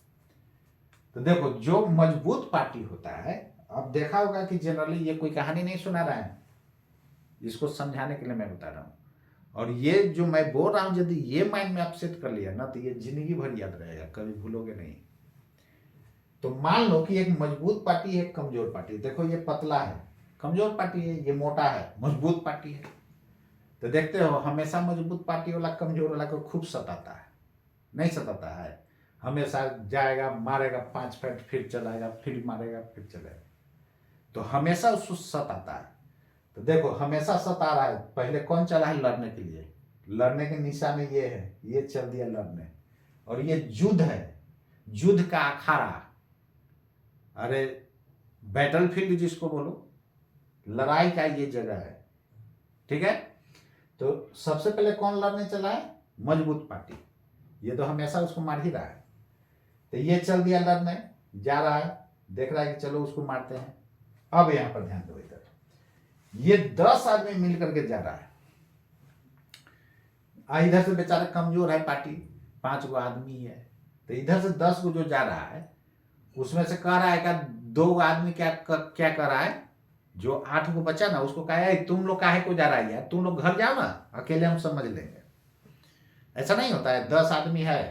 तो देखो, जो मजबूत पार्टी होता है, अब देखा होगा कि जनरली, ये कोई कहानी नहीं सुना रहा है, इसको समझाने के लिए मैं बता रहा हूं। और ये जो मैं बोल रहा हूं, यदि ये माइंड में आप सेट कर लिया ना, तो ये जिंदगी भर याद रहेगा, कभी भूलोगे नहीं। तो मान लो कि एक मजबूत पार्टी है, एक कमजोर पार्टी। देखो, ये पतला है, कमजोर पार्टी है, ये मोटा है, मजबूत पार्टी है। तो देखते हो, हमेशा मजबूत पार्टी वाला कमजोर वाला को खूब सताता है, नहीं सताता है, हमेशा जाएगा, मारेगा 5 फैट, फिर चलाएगा, फिर मारेगा, फिर चलेगा, तो हमेशा उसको सताता है। तो देखो, हमेशा सता रहा है, पहले कौन चला है लड़ने के लिए, लड़ने के निशा में ये है, ये चल दिया लड़ने, और ये युद्ध है, युद्ध का अखाड़ा, अरे बैटलफील्ड जिसको बोलो, लड़ाई का ये जगह है, ठीक है। तो सबसे पहले कौन लड़ने चला है, मजबूत पार्टी, ये तो हमेशा उसको मार ही रहा है। तो ये चल दिया लड़ने, जा रहा है, देख रहा है कि चलो उसको मारते हैं। अब यहां पर ध्यान दो, इधर ये 10 आदमी मिलकर के जा रहा है, इधर से बेचारा कमजोर है पार्टी, 5 गो आदमी है, तो इधर से 10 गो जो जा रहा है, उसमें से कह रहा है कि 2 आदमी क्या कर रहा है, जो 8 गो बचा ना, उसको कहा है तुम लोग काहे को जा रहा है यार, तुम लोग घर जाओ ना, अकेले हम समझ लेंगे। ऐसा नहीं होता है, 10 आदमी है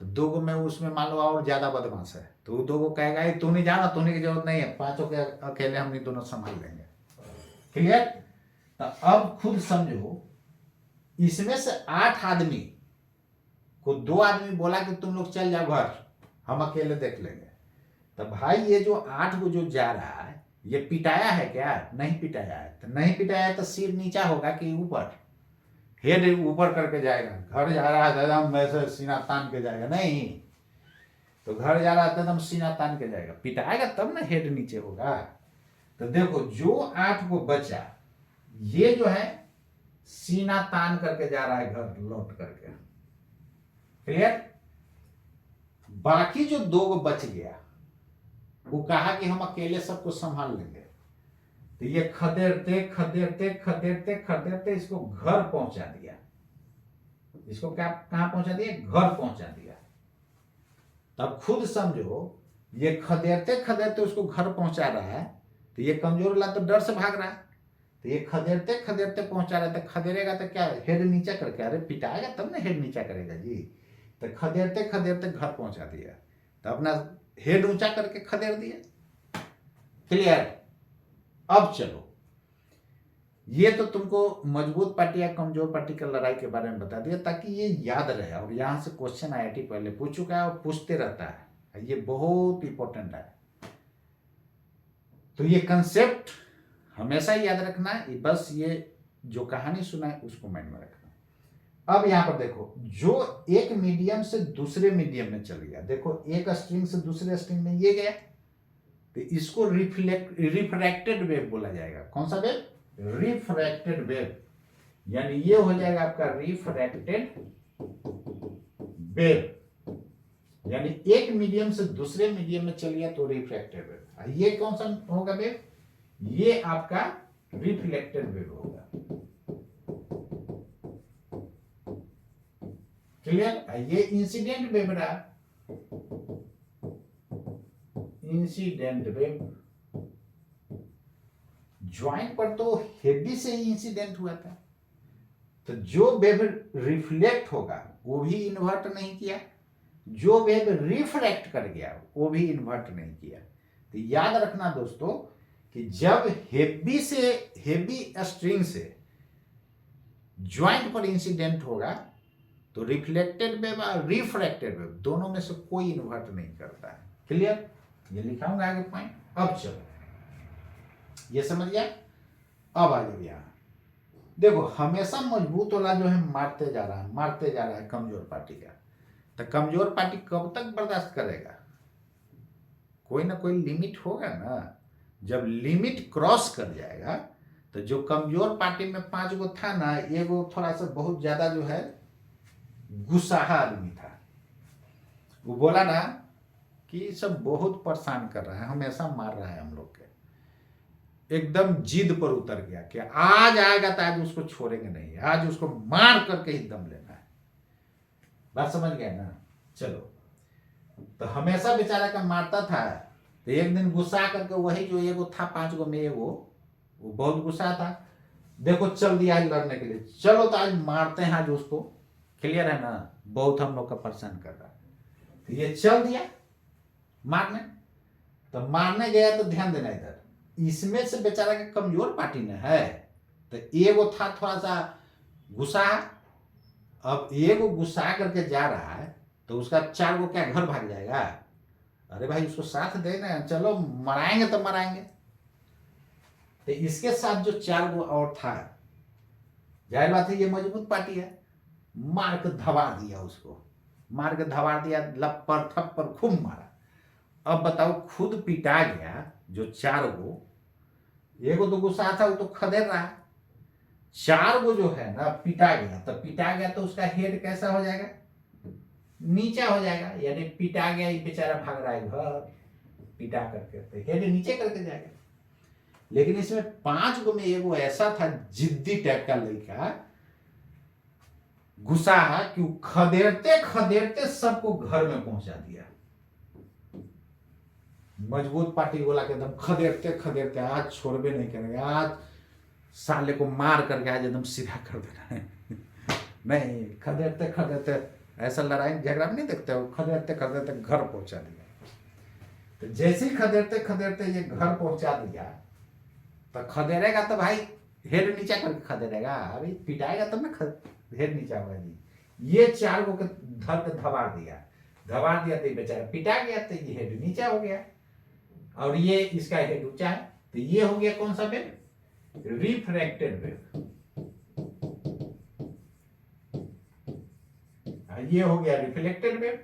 तो 2 गो में उसमें मान लो और ज्यादा बदमाश है, तो 2 गो कहेगा तू नहीं जाना, तूने की जरूरत नहीं है, 5 के अकेले हम नहीं दोनों संभाल लेंगे। क्लियर। तो अब खुद समझो, इसमें से 8 आदमी को 2 आदमी बोला कि तुम लोग चल जाओ घर, हम अकेले देख लेंगे। तो भाई, ये जो 8 को जो जा रहा है, ये पिटाया है क्या, नहीं पिटाया है। तो नहीं पिटाया है तो सिर नीचा होगा कि ऊपर, हेड ऊपर करके जाएगा। घर जा रहा है एकदम वैसे सीना तान के जाएगा, नहीं, तो घर जा रहा है एकदम सीना तान के जाएगा, पिटाएगा तब ना हेड नीचे होगा। तो देखो, जो 8 को बचा, ये जो है सीना तान करके जा रहा है घर लौट करके। क्लियर। बाकी जो 2 को बच गया, वो कहा कि हम अकेले सबको संभाल लेंगे। तो ये खदेड़ते खदेड़ते खदेड़ते खदेड़ते इसको घर पहुंचा दिया। इसको क्या, कहां पहुंचा दिया, घर पहुंचा दिया। तब खुद समझो, ये खदेड़ते खदेड़ते उसको घर पहुंचा रहा है, तो ये कमजोर वाला तो डर से भाग रहा है। तो ये खदेड़ते खदेड़ते पहुंचा रहा है, तो खदेड़ेगा तो क्या, हेड नीचा करके, अरे पिटाएगा तब ना हेड नीचा करेगा जी। तो खदेड़ते खदेड़ते घर पहुंचा दिया, तो अपना हेड ऊंचा करके खदेड़ दिया। क्लियर। अब चलो, ये तो तुमको मजबूत पार्टी या कमजोर पार्टी की लड़ाई के बारे में बता दिया, ताकि ये याद रहे। और यहां से क्वेश्चन IIT पहले पूछ चुका है और पूछते रहता है, ये बहुत इंपॉर्टेंट है। तो ये कंसेप्ट हमेशा याद रखना है, बस ये जो कहानी सुना है उसको माइंड में रखना। अब यहां पर देखो, जो एक मीडियम से दूसरे मीडियम में चल गया, देखो एक स्ट्रिंग से दूसरे स्ट्रिंग में ये गया, तो इसको रिफ्रैक्टेड वेव बोला जाएगा। कौन सा वेव, रिफ्रैक्टेड वेव, यानी ये हो जाएगा आपका रिफ्रैक्टेड वेव, यानी एक मीडियम से दूसरे मीडियम में चल गया तो रिफ्रैक्टेड वेव। ये कौन सा होगा वेव, ये आपका रिफ्लेक्टेड वेव होगा। क्लियर। ये इंसिडेंट वेव रहा, इंसिडेंट वेव, ज्वाइंट पर तो हेवी से ही इंसिडेंट हुआ था, तो जो वेव रिफ्लेक्ट होगा वो भी इन्वर्ट नहीं किया, जो वेव रिफ्रैक्ट कर गया वो भी इन्वर्ट नहीं किया। तो याद रखना दोस्तों कि जब हेवी स्ट्रिंग से ज्वाइंट पर इंसिडेंट होगा तो रिफ्लेक्टेड वेव और रिफ्रैक्टेड वेव दोनों में से कोई इन्वर्ट नहीं करता है। क्लियर? ये लिखाऊंगा आगे पॉइंट। अब चलो, ये समझ गया। अब आ जाओ यहां, देखो हमेशा मजबूत वाला जो है मारते जा रहा है कमजोर पार्टी का। तो कमजोर पार्टी कब तक बर्दाश्त करेगा? कोई ना कोई लिमिट होगा ना। जब लिमिट क्रॉस कर जाएगा तो जो कमजोर पार्टी में 5 गो था ना, एगो थोड़ा सा बहुत ज्यादा जो है गुस्साहा आदमी था, वो बोला ना कि सब बहुत परेशान कर रहा है, हमेशा मार रहा है हम लोग के। एकदम जिद पर उतर गया कि आज आएगा तो आज उसको छोड़ेंगे नहीं, आज उसको मार करके ही दम लेना है। बात समझ गए ना? चलो, तो हमेशा बेचारा का मारता था, तो एक दिन गुस्सा करके वही जो एगो था 5 गो में एगो, वो बहुत गुस्सा था, देखो चल दिया आज लड़ने के लिए, चलो तो आज मारते हैं आज उसको। क्लियर है ना? बहुत हम लोग का परेशान कर रहा है। तो ये चल दिया मारने, तो मारने गया तो ध्यान देना इधर, इसमें से बेचारा का कमजोर पार्टी न है, तो एगो था थोड़ा सा गुस्सा। अब एगो गुस्सा करके जा रहा है तो उसका 4 गो क्या घर भाग जाएगा? अरे भाई उसको साथ देना, चलो मराएंगे तो मराएंगे। तो इसके साथ जो 4 गो और था, जाहिर बात है ये मजबूत पार्टी है, मार के धवा दिया उसको, मार के धवा दिया, लप्पर थप्पर खूब मारा। अब बताओ, खुद पिटा गया जो 4 गो, एगो तो गुस्सा था वो तो खदेड़ रहा है, 4 गो जो है ना पिटा गया तो उसका हेड कैसा हो जाएगा? नीचा हो जाएगा। यानी पिटा गया, ये बेचारा भाग रहा है घर, पिटा करके तो हेड नीचे करके जाएगा। लेकिन इसमें 5 गो में एगो ऐसा था जिद्दी टाइप का लड़का, गुस्सा है कि खदेड़ते खदेड़ते सबको घर में पहुंचा दिया। मजबूत पार्टी बोला कि एकदम खदेड़ते खदेड़ते आज छोड़बे नहीं करेंगे, आज साले को मार करके आज एकदम सीधा कर देना है। नहीं, खदेड़ते खदेड़ते ऐसा लड़ाई झगड़ा में नहीं देखते हो, खदेड़ते खदेड़ते घर पहुंचा दिया। तो जैसे ही खदेड़ते खदेड़ते ये घर पहुंचा दिया, तो खदेड़ेगा तो भाई हेड नीचा करके खदेड़ेगा, अभी पिटाएगा तब ना हेड नीचा होगा जी। ये 4 गो के धर के धवा दिया तो बेचारा पिटा गया, तो ये हेड नीचा हो गया और ये इसका हेड ऊंचा है। तो ये हो गया कौन सा वेव? Refracted wave. ये हो गया रिफ्लेक्टेड वेव,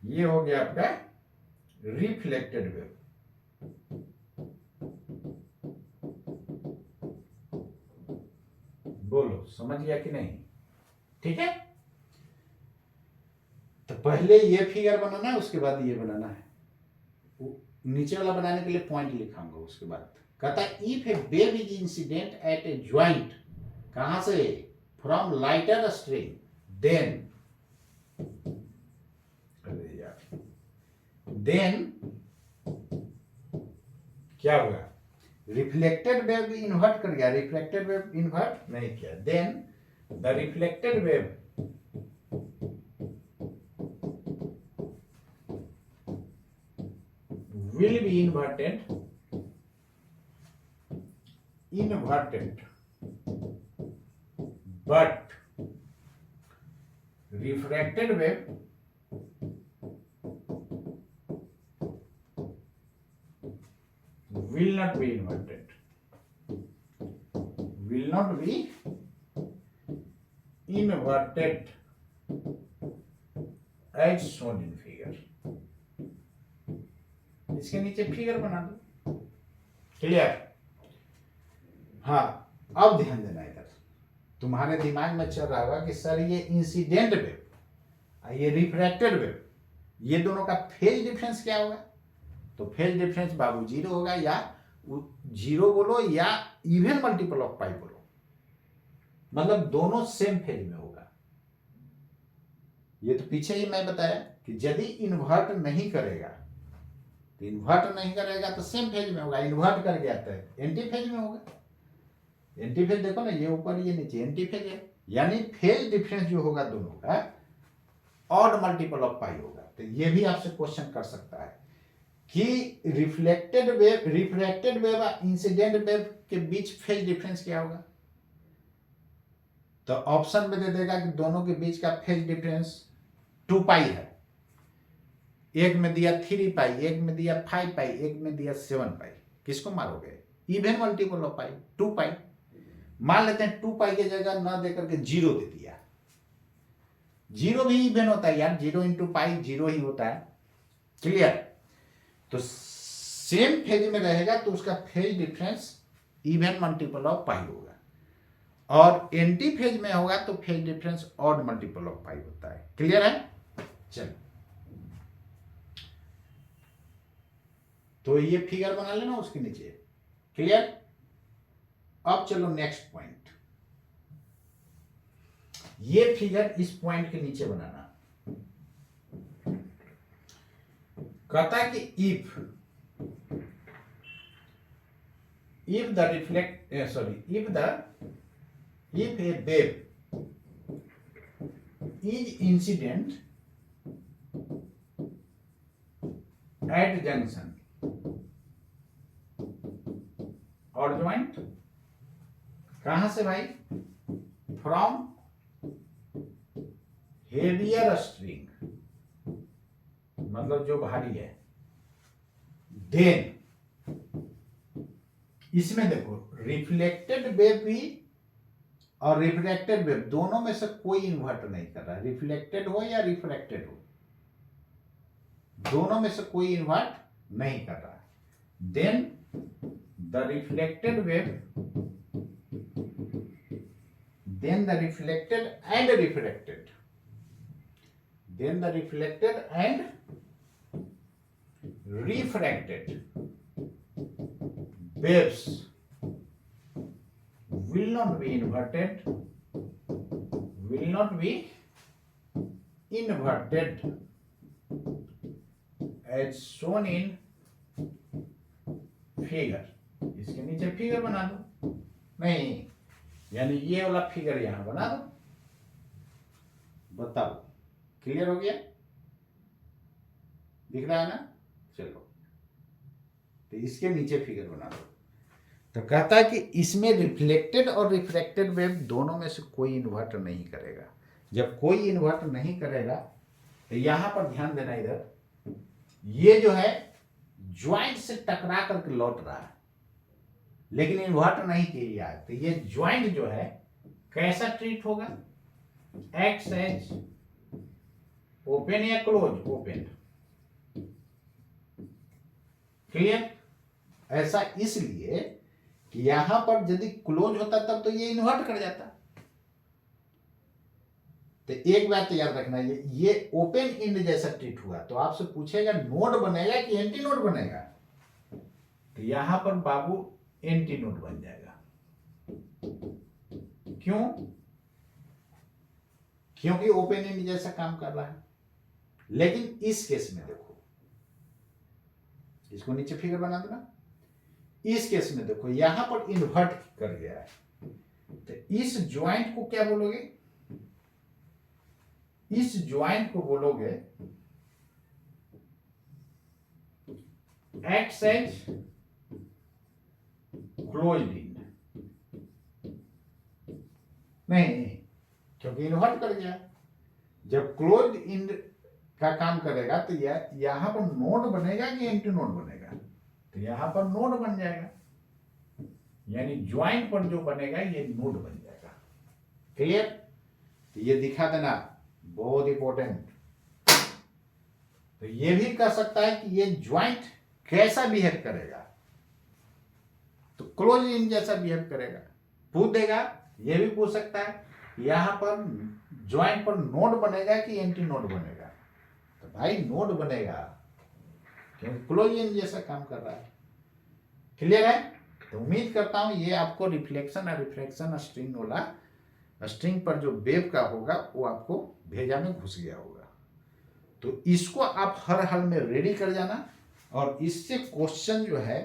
ये हो गया आपका रिफ्लेक्टेड वेव। बोलो समझ गया कि नहीं? ठीक है, तो पहले ये फिगर बनाना है, उसके बाद ये बनाना है। नीचे वाला बनाने के लिए पॉइंट लिखाऊंगा, उसके बाद कहता है if A wave is incident at a joint, कहां से? फ्रॉम लाइटर स्ट्रिंग, देन क्या होगा? रिफ्लेक्टेड वेव इन्वर्ट कर गया, रिफ्लेक्टेड वेव इन्वर्ट नहीं किया, then the reflected wave will be inverted but refracted wave will not be inverted, as shown in figure। इसके नीचे फिगर बना दो। क्लियर? हाँ, अब ध्यान देना इधर, तुम्हारे दिमाग में चल रहा होगा कि सर ये इंसिडेंट वेव, ये रिफ्रैक्टेड वेव, ये दोनों का फेज डिफरेंस क्या होगा? तो फेज डिफरेंस बाबू 0 होगा, या 0 बोलो या इवन मल्टीपल ऑफ पाई बोलो, मतलब दोनों सेम फेज में होगा। ये तो पीछे ही मैं बताया कि यदि इन्वर्ट नहीं करेगा तो इन्वर्ट नहीं करेगा तो सेम फेज में होगा, इन्वर्ट कर गया तो एंटी फेज में होगा। एंटी फेज देखो ना, ये ऊपर ये नीचे एंटी फेज है, यानी फेज डिफरेंस जो होगा दोनों का ऑड मल्टीपल ऑफ पाई होगा। तो ये भी आपसे क्वेश्चन कर सकता है कि रिफ्लेक्टेड वेव और इंसिडेंट वेव के बीच फेज डिफरेंस क्या होगा। तो ऑप्शन में दे देगा कि दोनों के बीच का फेज डिफरेंस 2 पाई है, एक में दिया 3 पाई, एक में दिया 5 पाई, एक में दिया 7 पाई। किसको मारोगे? इवन मल्टीपल ऑफ पाई 2 पाई। मान लेते हैं 2 पाई की जगह ना देकर के 0 दे दिया। 0 भी इवन होता है यार, 0 इंटू पाई 0 ही होता है। क्लियर? तो सेम फेज में रहेगा तो उसका phase difference even multiple of pi होगा, और एंटी फेज में होगा तो phase difference odd multiple of pi होता है। क्लियर है? चलो, तो ये फिगर बना लेना उसके नीचे। क्लियर? अब चलो नेक्स्ट पॉइंट, ये फिगर इस पॉइंट के नीचे बनाना। कहता है कि if A wave is incident at junction और ज्वाइंट कहां से भाई? फ्रॉम हेवियर स्ट्रिंग, मतलब जो भारी है। देन इसमें देखो रिफ्लेक्टेड वेव भी और रिफ्रैक्टेड वेव दोनों में से कोई इन्वर्ट नहीं कर रहा है, रिफ्लेक्टेड हो या रिफ्रैक्टेड हो, दोनों में से कोई इन्वर्ट नहीं कर रहा है। Then the reflected wave, then the reflected and refracted, then the reflected and refracted waves will not be inverted, will not be inverted as shown in figure। इसके नीचे फिगर बना दो, नहीं यानी ये वाला फिगर यहां बना दो। बताओ, क्लियर हो गया? दिख रहा है ना? चलो, तो इसके नीचे फिगर बना दो। तो कहता है कि इसमें रिफ्लेक्टेड और रिफ्रैक्टेड वेव दोनों में से कोई इन्वर्ट नहीं करेगा। जब कोई इन्वर्ट नहीं करेगा तो यहां पर ध्यान देना, इधर ये जो है ज्वाइंट से टकरा करके लौट रहा है, लेकिन इन्वर्ट नहीं किया है। तो ये ज्वाइंट जो है कैसा ट्रीट होगा? एक्स एज ओपन या क्लोज? ओपन। क्लियर? ऐसा इसलिए कि यहां पर यदि क्लोज होता तब तो ये इन्वर्ट कर जाता। तो एक बात तो याद रखना, ये ओपन इंड जैसा ट्रीट हुआ तो आपसे पूछेगा नोड बनेगा कि एंटी नोड बनेगा। तो यहां पर बाबू एंटी नोड बन जाएगा। क्यों? क्योंकि ओपन एंड जैसा काम कर रहा है। लेकिन इस केस में देखो, इसको नीचे फिगर बना देना। इस केस में देखो यहां पर इन्वर्ट कर गया है, तो इस ज्वाइंट को क्या बोलोगे? इस ज्वाइंट को बोलोगे एक्स एज क्लोज्ड इंड। नहीं, क्योंकि इन्वर्ट कर गया। जब क्लोज्ड इंड का काम करेगा तो यहां पर नोड बनेगा कि एंटी नोड बनेगा? तो यहां पर नोड बन जाएगा, यानी ज्वाइंट पर जो बनेगा ये नोड बन जाएगा। क्लियर? तो ये दिखा देना, बहुत इंपॉर्टेंट। तो ये भी कह सकता है कि ये ज्वाइंट कैसा बिहेव करेगा? तो क्लोज इन जैसा बिहेव करेगा। पूछ देगा, ये भी पूछ सकता है यहां पर ज्वाइंट पर नोड बनेगा कि एंटी नोड बनेगा? तो भाई नोड बनेगा, क्योंकि क्लोज इन जैसा काम कर रहा है। क्लियर है? तो उम्मीद करता हूं ये आपको रिफ्लेक्शन और रिफ्रैक्शन स्ट्रिंग वाला, स्ट्रिंग पर जो वेव का होगा वो आपको भेजा में घुस गया होगा। तो इसको आप हर हाल में रेडी कर जाना, और इससे क्वेश्चन जो है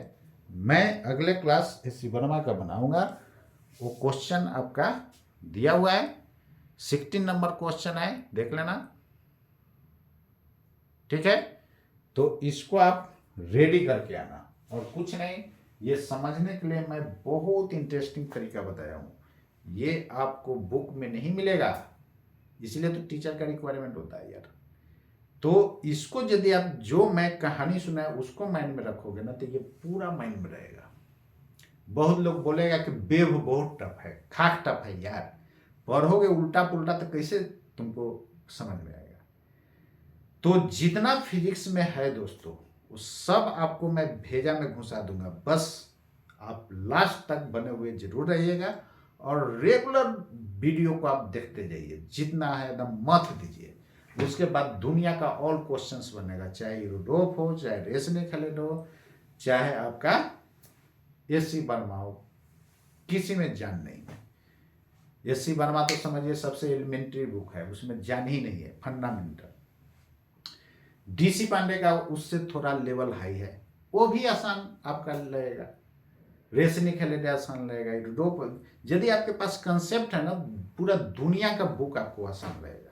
मैं अगले क्लास एस वर्मा का बनाऊंगा। वो क्वेश्चन आपका दिया हुआ है, 16 नंबर क्वेश्चन है, देख लेना। ठीक है, तो इसको आप रेडी करके आना। और कुछ नहीं, ये समझने के लिए मैं बहुत इंटरेस्टिंग तरीका बताया हूँ, ये आपको बुक में नहीं मिलेगा, इसलिए तो टीचर का रिक्वायरमेंट होता है यार। तो इसको यदि आप जो मैं कहानी सुनाया उसको माइंड में रखोगे ना, तो ये पूरा माइंड में रहेगा। बहुत लोग बोलेगा कि वेव बहुत टफ है, खाक टफ है यार, पढ़ोगे उल्टा पुल्टा तो कैसे तुमको समझ में आएगा। तो जितना फिजिक्स में है दोस्तों, वो सब आपको मैं भेजा में घुसा दूंगा, बस आप लास्ट तक बने हुए जरूर रहिएगा और रेगुलर वीडियो को आप देखते जाइए, जितना है एकदम मत दीजिए। उसके बाद दुनिया का ऑल क्वेश्चंस बनेगा, चाहे यूरोप हो, चाहे रेसनिक हो, चाहे आपका एस सी वर्मा हो, किसी में जान नहीं है। एस सी वर्मा तो समझिए सबसे एलिमेंट्री बुक है, उसमें जान ही नहीं है, फंडामेंटल। डीसी पांडे का उससे थोड़ा लेवल हाई है, वो भी आसान आपका लगेगा। रेसनिक हेलेडे आसान लगेगा। यूरोप, यदि आपके पास कंसेप्ट है ना, पूरा दुनिया का बुक आपको आसान लगेगा।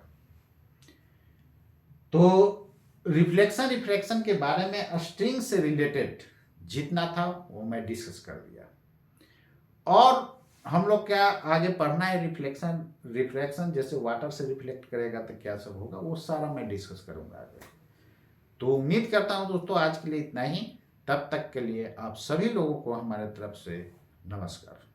तो रिफ्लेक्शन के बारे में स्ट्रिंग से रिलेटेड जितना था वो मैं डिस्कस कर दिया। और हम लोग क्या आगे पढ़ना है, रिफ्लेक्शन जैसे वाटर से रिफ्लेक्ट करेगा तो क्या सब होगा, वो सारा मैं डिस्कस करूंगा आगे। तो उम्मीद करता हूं दोस्तों आज के लिए इतना ही। तब तक के लिए आप सभी लोगों को हमारे तरफ से नमस्कार।